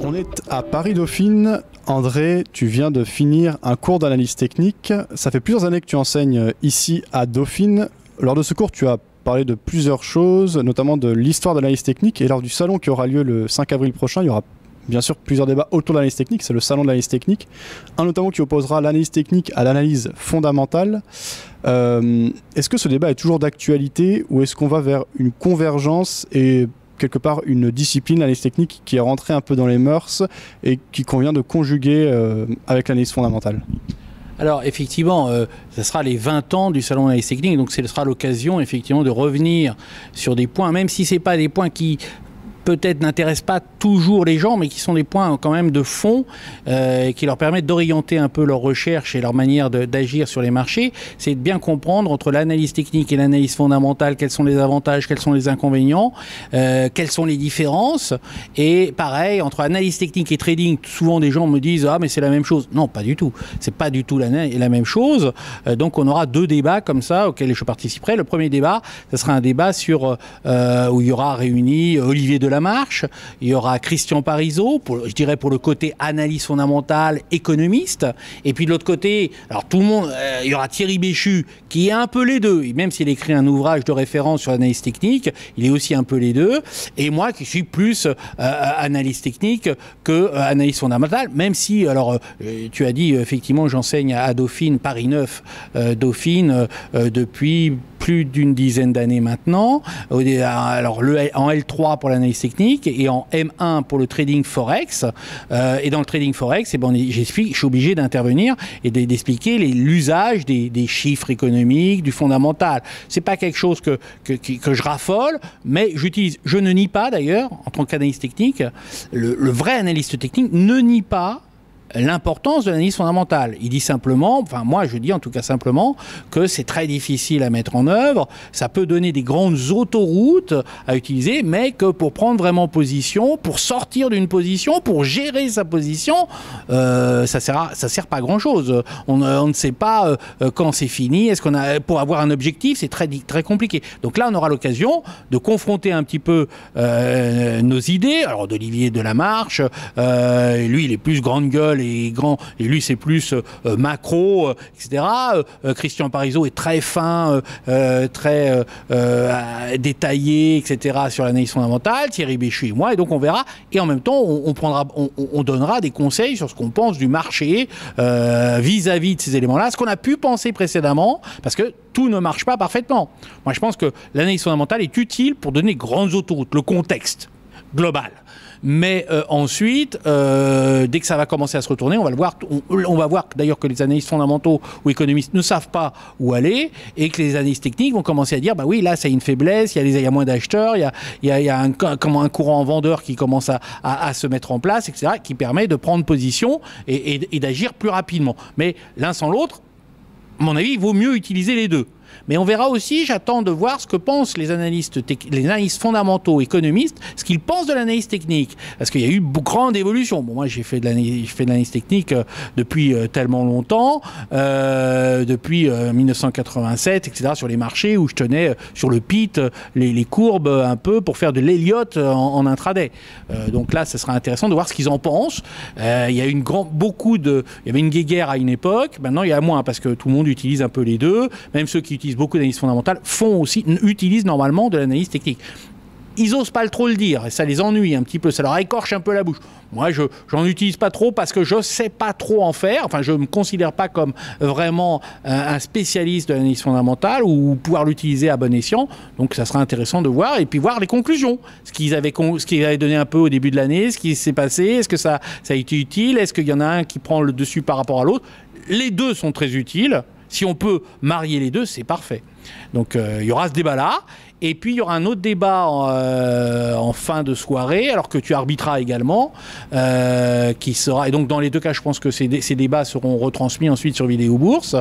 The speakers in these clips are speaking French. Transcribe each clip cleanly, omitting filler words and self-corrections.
On est à Paris-Dauphine. André, tu viens de finir un cours d'analyse technique. Ça fait plusieurs années que tu enseignes ici à Dauphine. Lors de ce cours, tu as parlé de plusieurs choses, notamment de l'histoire de l'analyse technique. Et lors du salon qui aura lieu le 5 avril prochain, il y aura bien sûr plusieurs débats autour de l'analyse technique. C'est le salon de l'analyse technique. Un notamment qui opposera l'analyse technique à l'analyse fondamentale. Est-ce que ce débat est toujours d'actualité ou est-ce qu'on va vers une convergence et quelque part une discipline, l'analyse technique, qui est rentrée un peu dans les mœurs et qui convient de conjuguer avec l'analyse fondamentale? Alors effectivement, ça sera les 20 ans du salon de l'analyse technique, donc ce sera l'occasion effectivement de revenir sur des points, même si ce n'est pas des points qui peut-être n'intéressent pas toujours les gens, mais qui sont des points quand même de fond qui leur permettent d'orienter un peu leur recherche et leur manière d'agir sur les marchés. C'est de bien comprendre entre l'analyse technique et l'analyse fondamentale quels sont les avantages, quels sont les inconvénients, quelles sont les différences. Et pareil, entre analyse technique et trading, souvent des gens me disent « Ah, mais c'est la même chose ». Non, pas du tout. C'est pas du tout la même chose. Donc on aura deux débats comme ça auxquels je participerai. Le premier débat, ce sera un débat sur où il y aura réuni Olivier Delamarche, il y aura Christian Parizeau, je dirais pour le côté analyse fondamentale, économiste, et puis de l'autre côté, alors tout le monde, il y aura Thierry Béchu, qui est un peu les deux, même s'il écrit un ouvrage de référence sur l'analyse technique, il est aussi un peu les deux, et moi qui suis plus analyse technique que analyse fondamentale, même si, alors tu as dit, effectivement, j'enseigne à Dauphine, Paris 9, Dauphine, depuis plus d'une dizaine d'années maintenant. Alors en L3 pour l'analyse technique et en M1 pour le trading forex. Et dans le trading forex, eh ben, je suis obligé d'intervenir et d'expliquer l'usage des chiffres économiques, du fondamental. C'est pas quelque chose que je raffole, mais j'utilise. Je ne nie pas d'ailleurs, en tant qu'analyste technique, le vrai analyste technique ne nie pas l'importance de l'analyse fondamentale. Il dit simplement, enfin moi je dis en tout cas simplement, que c'est très difficile à mettre en œuvre, ça peut donner des grandes autoroutes à utiliser, mais que pour prendre vraiment position, pour sortir d'une position, pour gérer sa position, ça sert pas à grand chose. On ne sait pas quand c'est fini, est-ce qu'on a, pour avoir un objectif, c'est très compliqué. Donc là on aura l'occasion de confronter un petit peu nos idées, alors d'Olivier Delamarche, lui il est plus grande gueule et lui c'est plus macro, etc. Christian Parizeau est très fin, très détaillé, etc. sur l'analyse fondamentale, Thierry Béchu et moi, et donc on verra, et en même temps on donnera des conseils sur ce qu'on pense du marché vis-à-vis de ces éléments-là, ce qu'on a pu penser précédemment, parce que tout ne marche pas parfaitement. Moi je pense que l'analyse fondamentale est utile pour donner grandes autoroutes, le contexte global. Mais ensuite, dès que ça va commencer à se retourner, on va le voir. On va voir d'ailleurs que les analystes fondamentaux ou économistes ne savent pas où aller et que les analystes techniques vont commencer à dire bah oui, là, c'est une faiblesse, il y a moins d'acheteurs, il y a un courant vendeur qui commence à se mettre en place, etc., qui permet de prendre position et d'agir plus rapidement. Mais l'un sans l'autre, à mon avis, il vaut mieux utiliser les deux. Mais on verra aussi, j'attends de voir ce que pensent les analystes fondamentaux économistes, ce qu'ils pensent de l'analyse technique. Parce qu'il y a eu grande évolution. Bon, moi, j'ai fait de l'analyse technique depuis tellement longtemps, depuis 1987, etc., sur les marchés, où je tenais sur le pit les courbes un peu pour faire de l'Elliott en intraday. Donc là, ce sera intéressant de voir ce qu'ils en pensent. Il y a il y avait une guéguerre à une époque. Maintenant, il y a moins, parce que tout le monde utilise un peu les deux. Même ceux qui utilisent beaucoup d'analyse fondamentale utilisent normalement de l'analyse technique. Ils n'osent pas trop le dire et ça les ennuie un petit peu, ça leur écorche un peu la bouche. Moi, j'en utilise pas trop parce que je sais pas trop en faire. Enfin, je me considère pas comme vraiment un spécialiste de l'analyse fondamentale ou pouvoir l'utiliser à bon escient. Donc, ça sera intéressant de voir et puis voir les conclusions. Ce qu'ils avaient donné un peu au début de l'année, ce qui s'est passé, est-ce que ça a été utile, est-ce qu'il y en a un qui prend le dessus par rapport à l'autre. Les deux sont très utiles. Si on peut marier les deux, c'est parfait. Donc il y aura ce débat-là. Et puis il y aura un autre débat en fin de soirée, alors que tu arbitreras également, qui sera. Et donc dans les deux cas, je pense que ces débats seront retransmis ensuite sur Vidéo Bourse,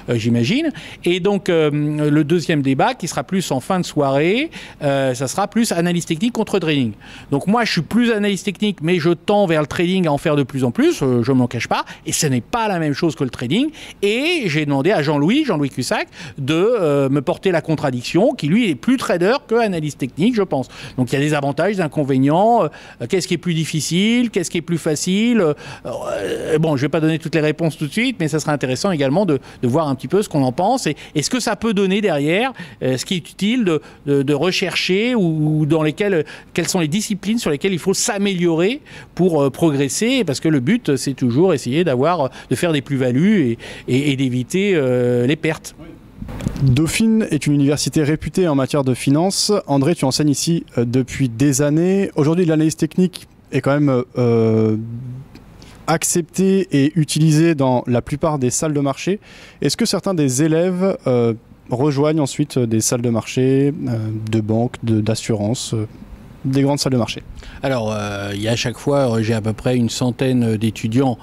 j'imagine. Et donc le deuxième débat, qui sera plus en fin de soirée, ça sera plus analyse technique contre trading. Donc moi, je suis plus analyse technique, mais je tends vers le trading à en faire de plus en plus. Je m'en cache pas. Et ce n'est pas la même chose que le trading. Et j'ai demandé à Jean-Louis Cussac, de me porter la contradiction, qui lui est plus trader que analyse technique, je pense. Donc il y a des avantages, des inconvénients. Qu'est-ce qui est plus difficile? Qu'est-ce qui est plus facile? Bon, je vais pas donner toutes les réponses tout de suite, mais ça sera intéressant également de voir un petit peu ce qu'on en pense et ce que ça peut donner derrière, ce qui est utile de rechercher ou dans lesquelles, quelles sont les disciplines sur lesquelles il faut s'améliorer pour progresser, parce que le but, c'est toujours essayer de faire des plus-values et d'éviter les pertes. Dauphine est une université réputée en matière de finance. André, tu enseignes ici depuis des années. Aujourd'hui, l'analyse technique est quand même acceptée et utilisée dans la plupart des salles de marché. Est-ce que certains des élèves rejoignent ensuite des salles de marché, de banque, d'assurance, des grandes salles de marché? Alors, il y a à chaque fois, j'ai à peu près une centaine d'étudiants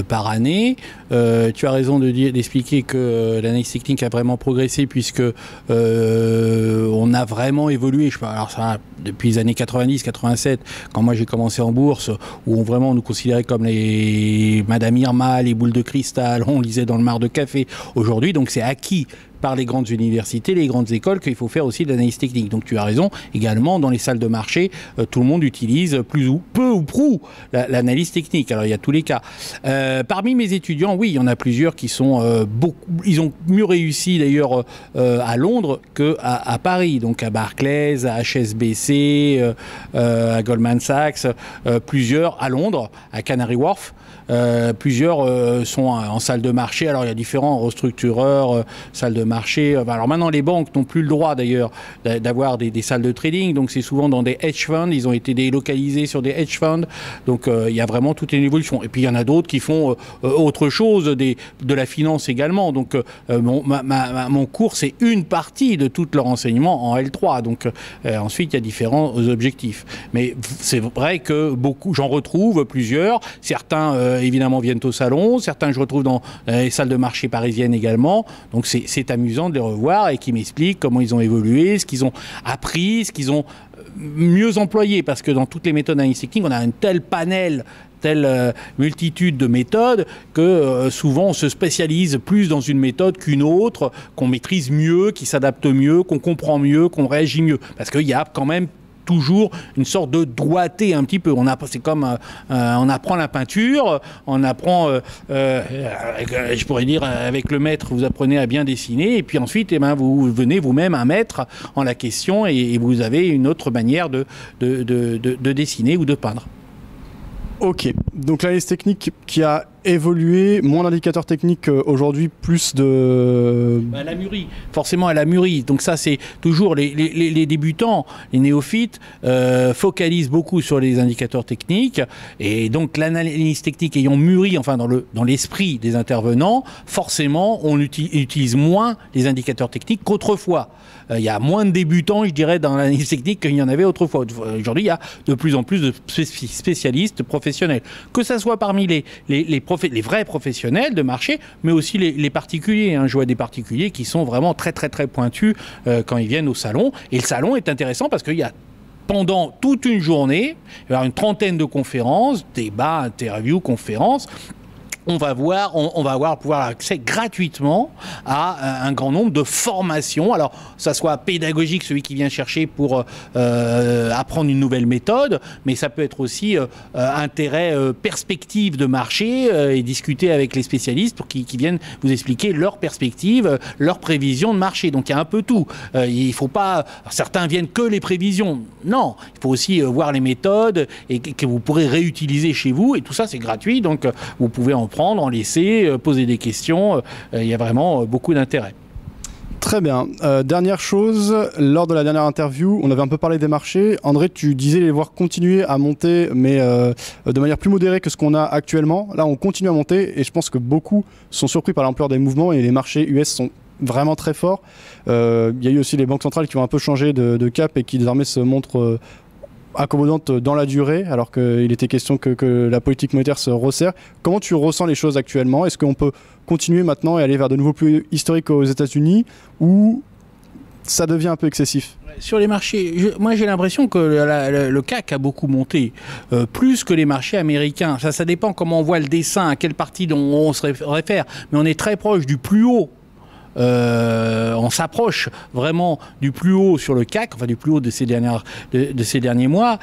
par année. Tu as raison d'expliquer que l'analyse technique a vraiment progressé, puisque on a vraiment évolué. Alors ça, depuis les années 90-87, quand moi j'ai commencé en bourse, où on vraiment nous considérait comme les Madame Irma, les boules de cristal, on lisait dans le mar de café. Aujourd'hui, donc c'est acquis par les grandes universités, les grandes écoles, qu'il faut faire aussi de l'analyse technique. Donc tu as raison, également dans les salles de marché, tout le monde utilise peu ou prou l'analyse technique. Alors il y a tous les cas. Parmi mes étudiants, oui, il y en a plusieurs qui sont ils ont mieux réussi d'ailleurs à Londres qu'à Paris, donc à Barclays, à HSBC, à Goldman Sachs, plusieurs à Londres, à Canary Wharf. Plusieurs sont en salle de marché. Alors il y a différents restructureurs, salles de marché. Alors maintenant les banques n'ont plus le droit d'ailleurs d'avoir des salles de trading, donc c'est souvent dans des hedge funds. Ils ont été délocalisés sur des hedge funds, donc il y a vraiment toute une évolution. Et puis il y en a d'autres qui font autre chose, de la finance également. Donc mon cours, c'est une partie de tout leur enseignement en L3. Donc ensuite il y a différents objectifs. Mais c'est vrai que j'en retrouve plusieurs. Certains évidemment viennent au salon, certains je retrouve dans les salles de marché parisiennes également, donc c'est amusant de les revoir et qui m'expliquent comment ils ont évolué, ce qu'ils ont appris, ce qu'ils ont mieux employé, parce que dans toutes les méthodes d'analyse technique, on a un tel panel, telle multitude de méthodes que souvent on se spécialise plus dans une méthode qu'une autre, qu'on maîtrise mieux, qui s'adapte mieux, qu'on comprend mieux, qu'on réagit mieux, parce qu'il y a quand même toujours une sorte de doigté un petit peu. C'est comme on apprend la peinture, on apprend, je pourrais dire, avec le maître, vous apprenez à bien dessiner, et puis ensuite, vous venez vous-même un maître en la question, et vous avez une autre manière de dessiner ou de peindre. Ok, donc l'analyse technique qui a évolué, moins d'indicateurs techniques aujourd'hui, plus de... Elle a mûri, forcément elle a mûri. Donc ça c'est toujours les débutants, les néophytes focalisent beaucoup sur les indicateurs techniques, et donc l'analyse technique ayant mûri, enfin dans l'esprit des intervenants, forcément on utilise moins les indicateurs techniques qu'autrefois. Il y a moins de débutants, je dirais, dans l'analyse technique qu'il y en avait autrefois. Aujourd'hui, il y a de plus en plus de spécialistes professionnels. Que ce soit parmi les vrais professionnels de marché, mais aussi les particuliers. Hein. Je vois des particuliers qui sont vraiment très, très, très pointus quand ils viennent au salon. Et le salon est intéressant parce qu'il y a pendant toute une journée, il va y avoir une trentaine de conférences, débats, interviews, conférences. On va pouvoir accès gratuitement à un grand nombre de formations. Alors, ça soit pédagogique, celui qui vient chercher pour apprendre une nouvelle méthode, mais ça peut être aussi intérêt perspective de marché et discuter avec les spécialistes pour qu'ils viennent vous expliquer leurs perspectives, leurs prévisions de marché. Donc, il y a un peu tout. Il faut pas... Certains viennent que les prévisions. Non, il faut aussi voir les méthodes et que vous pourrez réutiliser chez vous. Et tout ça, c'est gratuit. Donc, vous pouvez en en laisser, poser des questions, il y a vraiment beaucoup d'intérêt. Très bien. Dernière chose, lors de la dernière interview, on avait un peu parlé des marchés. André, tu disais les voir continuer à monter, mais de manière plus modérée que ce qu'on a actuellement. Là, on continue à monter et je pense que beaucoup sont surpris par l'ampleur des mouvements et les marchés US sont vraiment très fort. Il y a eu aussi les banques centrales qui ont un peu changé de cap et qui désormais se montrent accommodantes dans la durée, alors qu'il était question que la politique monétaire se resserre. Comment tu ressens les choses actuellement? Est-ce qu'on peut continuer maintenant et aller vers de nouveaux plus historiques aux États-Unis, ou ça devient un peu excessif? Sur les marchés, moi j'ai l'impression que le CAC a beaucoup monté, plus que les marchés américains. Ça dépend comment on voit le dessin, à quelle partie on se réfère, mais on est très proche du plus haut. On s'approche vraiment du plus haut sur le CAC, enfin du plus haut de ces derniers mois,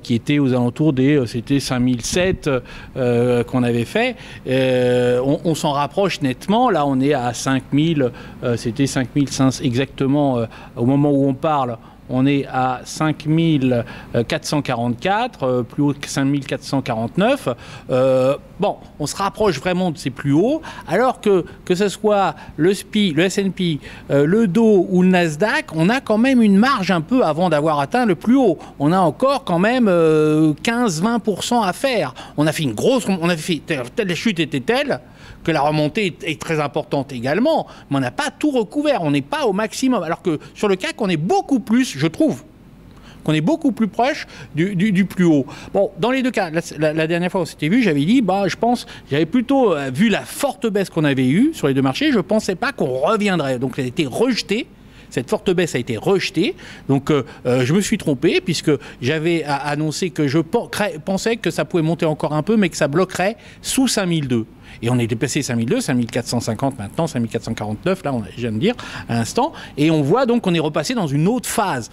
qui était aux alentours c'était 5007 qu'on avait fait. On s'en rapproche nettement. Là, on est à 5000, c'était 5500 exactement au moment où on parle. On est à 5444, plus haut que 5449. Bon, on se rapproche vraiment de ces plus hauts, alors que ce soit le SPI, le S&P, le Dow ou le Nasdaq, on a quand même une marge un peu avant d'avoir atteint le plus haut. On a encore quand même 15-20% à faire. On a fait une grosse... La chute était telle que la remontée est très importante également, mais on n'a pas tout recouvert, on n'est pas au maximum. Alors que sur le CAC, on est beaucoup plus, je trouve, qu'on est beaucoup plus proche du plus haut. Bon, dans les deux cas, la dernière fois où on s'était vu, j'avais dit, je pense, j'avais plutôt vu la forte baisse qu'on avait eue sur les deux marchés, je ne pensais pas qu'on reviendrait. Donc, elle a été rejetée. Cette forte baisse a été rejetée, donc je me suis trompé puisque j'avais annoncé que je pensais que ça pouvait monter encore un peu, mais que ça bloquerait sous 5002. Et on est dépassé 5002, 5450 maintenant, 5449, là, je viens de dire à l'instant, et on voit donc qu'on est repassé dans une autre phase.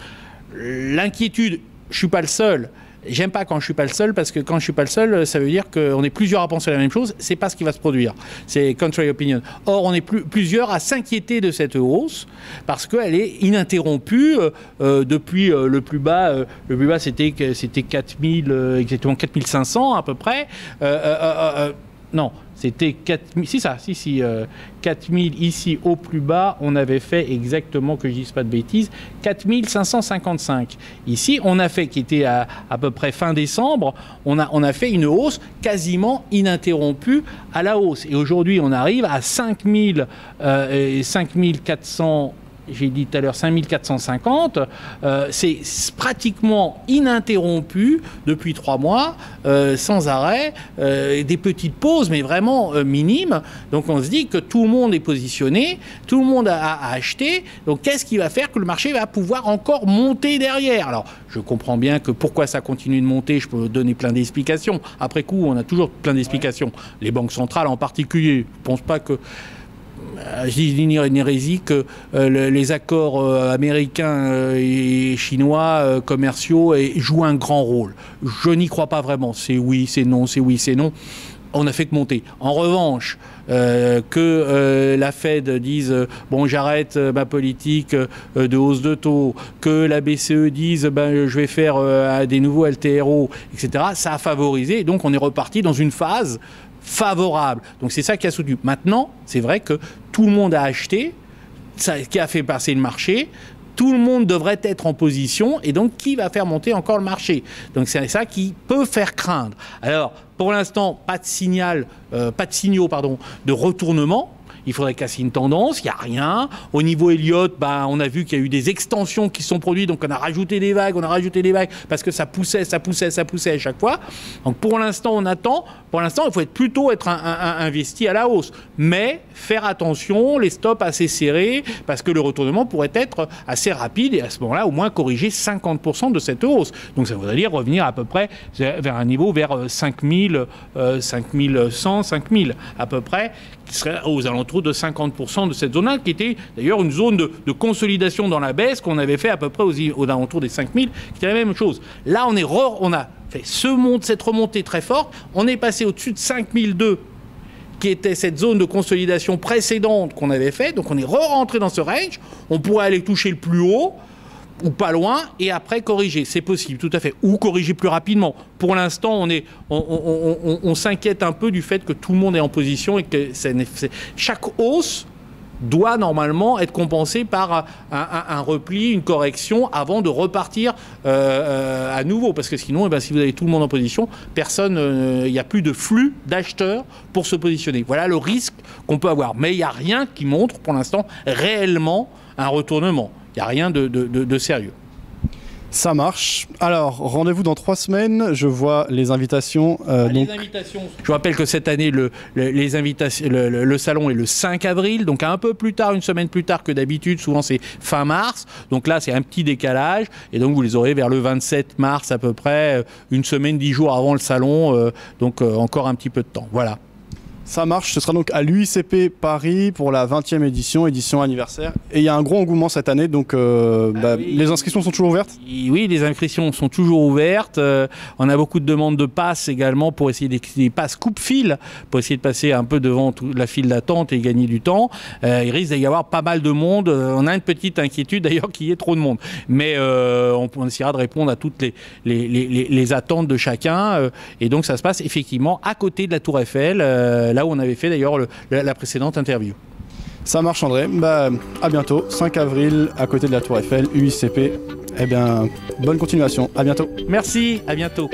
L'inquiétude, je ne suis pas le seul. J'aime pas quand je suis pas le seul, parce que quand je suis pas le seul, ça veut dire qu'on est plusieurs à penser la même chose. C'est pas ce qui va se produire. C'est contrary opinion. Or, on est plusieurs à s'inquiéter de cette hausse parce qu'elle est ininterrompue depuis le plus bas. Le plus bas, c'était 4000, exactement 4500 à peu près. Non, c'était 4000, 4000 ici au plus bas, on avait fait exactement, que je ne dise pas de bêtises, 4555. Ici, on a fait, qui était à peu près fin décembre, on a fait une hausse quasiment ininterrompue à la hausse. Et aujourd'hui, on arrive à 5400. J'ai dit tout à l'heure 5450, c'est pratiquement ininterrompu depuis 3 mois, sans arrêt, des petites pauses, mais vraiment minimes. Donc on se dit que tout le monde est positionné, tout le monde a acheté. Donc qu'est-ce qui va faire que le marché va pouvoir encore monter derrière? Alors je comprends bien que pourquoi ça continue de monter, je peux donner plein d'explications. Après coup, on a toujours plein d'explications. Les banques centrales en particulier, je ne pense pas que... Je dis une hérésie que les accords américains et chinois commerciaux jouent un grand rôle. Je n'y crois pas vraiment. C'est oui, c'est non, c'est oui, c'est non. On n'a fait que monter. En revanche, que la Fed dise bon, j'arrête ma politique de hausse de taux, que la BCE dise je vais faire des nouveaux LTRO, etc., ça a favorisé. Donc on est reparti dans une phase favorable. Donc c'est ça qui a soutenu. Maintenant, c'est vrai que tout le monde a acheté, ça qui a fait passer le marché. Tout le monde devrait être en position, et donc qui va faire monter encore le marché? Donc c'est ça qui peut faire craindre. Alors pour l'instant, pas de signaux de retournement. Il faudrait casser une tendance, il n'y a rien. Au niveau Elliott, on a vu qu'il y a eu des extensions qui se sont produites, donc on a rajouté des vagues, parce que ça poussait à chaque fois. Donc pour l'instant, on attend. Pour l'instant, il faut plutôt être investi à la hausse. Mais faire attention, les stops assez serrés, parce que le retournement pourrait être assez rapide, et à ce moment-là, au moins corriger 50% de cette hausse. Donc ça voudrait dire revenir à peu près vers un niveau vers 5000, 5100, 5000 à peu près, qui serait aux alentours de 50% de cette zone-là, qui était d'ailleurs une zone de consolidation dans la baisse qu'on avait fait à peu près aux alentours des 5000, qui était la même chose. Là, on a fait cette remontée très forte, on est passé au-dessus de 5002, qui était cette zone de consolidation précédente qu'on avait fait, donc on est re-rentré dans ce range, on pourrait aller toucher le plus haut, ou pas loin, et après corriger. C'est possible, tout à fait. Ou corriger plus rapidement. Pour l'instant, on s'inquiète un peu du fait que tout le monde est en position et que chaque hausse doit normalement être compensé par un repli, une correction avant de repartir à nouveau. Parce que sinon, si vous avez tout le monde en position, il n'y a plus de flux d'acheteurs pour se positionner. Voilà le risque qu'on peut avoir. Mais il n'y a rien qui montre pour l'instant réellement un retournement. Il n'y a rien de sérieux. Ça marche. Alors, rendez-vous dans 3 semaines. Je vois les invitations. Les invitations. Je vous rappelle que cette année, le salon est le 5 avril, donc un peu plus tard, une semaine plus tard que d'habitude. Souvent, c'est fin mars. Donc là, c'est un petit décalage. Et donc, vous les aurez vers le 27 mars à peu près, une semaine, 10 jours avant le salon. Donc, encore un petit peu de temps. Voilà. Ça marche, ce sera donc à l'UICP Paris pour la 20e édition anniversaire. Et il y a un gros engouement cette année, donc oui. Les inscriptions sont toujours ouvertes? Oui, les inscriptions sont toujours ouvertes. On a beaucoup de demandes de passes également pour essayer des passes coupe-file, pour essayer de passer un peu devant la file d'attente et gagner du temps. Il risque d'y avoir pas mal de monde. On a une petite inquiétude d'ailleurs qu'il y ait trop de monde. Mais on essaiera de répondre à toutes les attentes de chacun. Et donc ça se passe effectivement à côté de la Tour Eiffel, là où on avait fait d'ailleurs la précédente interview. Ça marche André, à bientôt, 5 avril, à côté de la Tour Eiffel, UICP. Eh bien, bonne continuation, à bientôt. Merci, à bientôt.